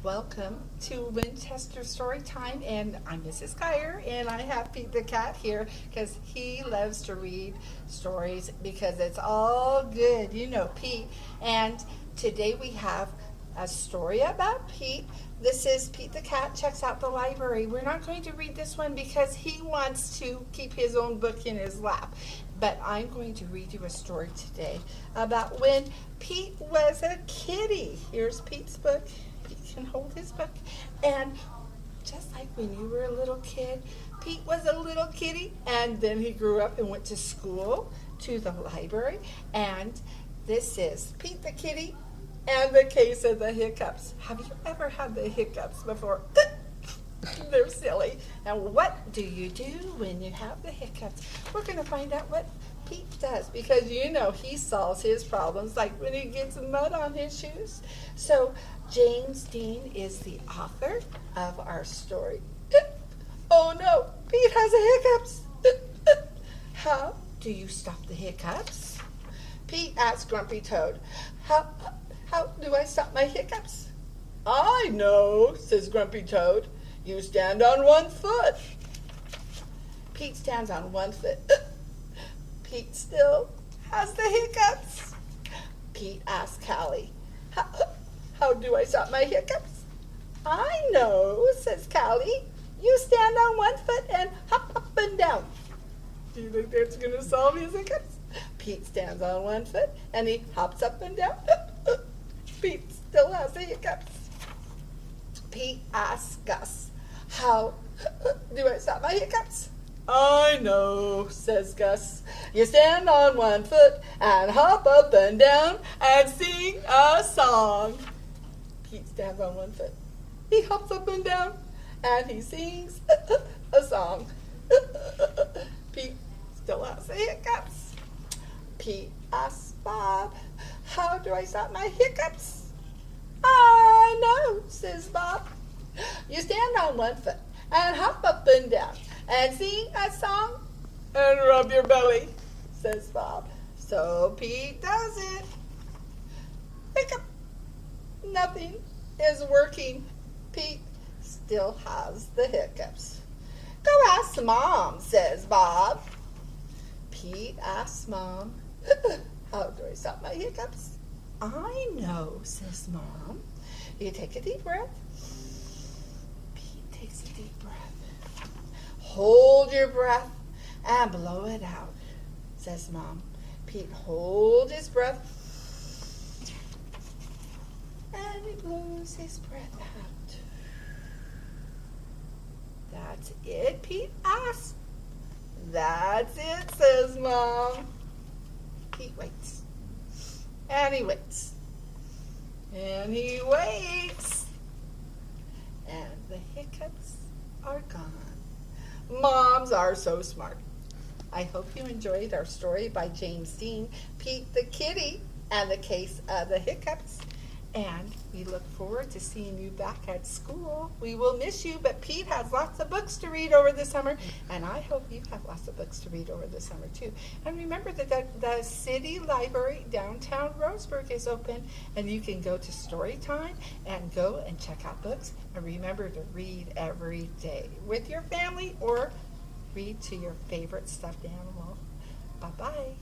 Welcome to Winchester Storytime, and I'm Mrs. Guyer, and I have Pete the cat here because he loves to read stories because it's all good, you know, Pete. And today we have a story about Pete. This is Pete the cat checks out the library. We're not going to read this one because he wants to keep his own book in his lap. But I'm going to read you a story today about when Pete was a kitty. Here's Pete's book. He can hold his book. And just like when you were a little kid, Pete was a little kitty, and then he grew up and went to school, to the library. And this is Pete the kitty and the case of the hiccups. Have you ever had the hiccups before? They're silly. And what do you do when you have the hiccups? We're going to find out what Pete does, because you know he solves his problems, like when he gets mud on his shoes. So James Dean is the author of our story. Oh no, Pete has the hiccups. How do you stop the hiccups? Pete asked Grumpy Toad. How do I stop my hiccups? I know, says Grumpy Toad. You stand on one foot. Pete stands on one foot. Pete still has the hiccups. Pete asks Callie, how do I stop my hiccups? I know, says Callie. You stand on one foot and hop up and down. Do you think that's going to solve his hiccups? Pete stands on one foot and he hops up and down. Pete still has the hiccups. Pete asks Gus, how do I stop my hiccups? I know, says Gus. You stand on one foot and hop up and down and sing a song. Pete stands on one foot. He hops up and down and he sings a song. Pete still has the hiccups. Pete asks Bob, how do I stop my hiccups? I know, says Bob. You stand on one foot and hop up and down and sing a song and rub your belly, says Bob. So Pete does it. Hiccup. Nothing is working. Pete still has the hiccups. Go ask Mom, says Bob. Pete asks Mom, how do I stop my hiccups? I know, says Mom. You take a deep breath. Pete takes a deep breath. Hold your breath and blow it out, says Mom. Pete holds his breath and he blows his breath out. That's it, Pete asks. That's it, says Mom. Pete waits. And he waits. And he waits. And the hiccups are gone. Moms are so smart. I hope you enjoyed our story by James Dean, Pete the Kitty, and the Case of the Hiccups. And we look forward to seeing you back at school. We will miss you, but Pete has lots of books to read over the summer, and I hope you have lots of books to read over the summer too. And remember that the city library downtown Roseburg is open, and you can go to Storytime and go and check out books. And remember to read every day with your family or read to your favorite stuffed animal. Bye-bye.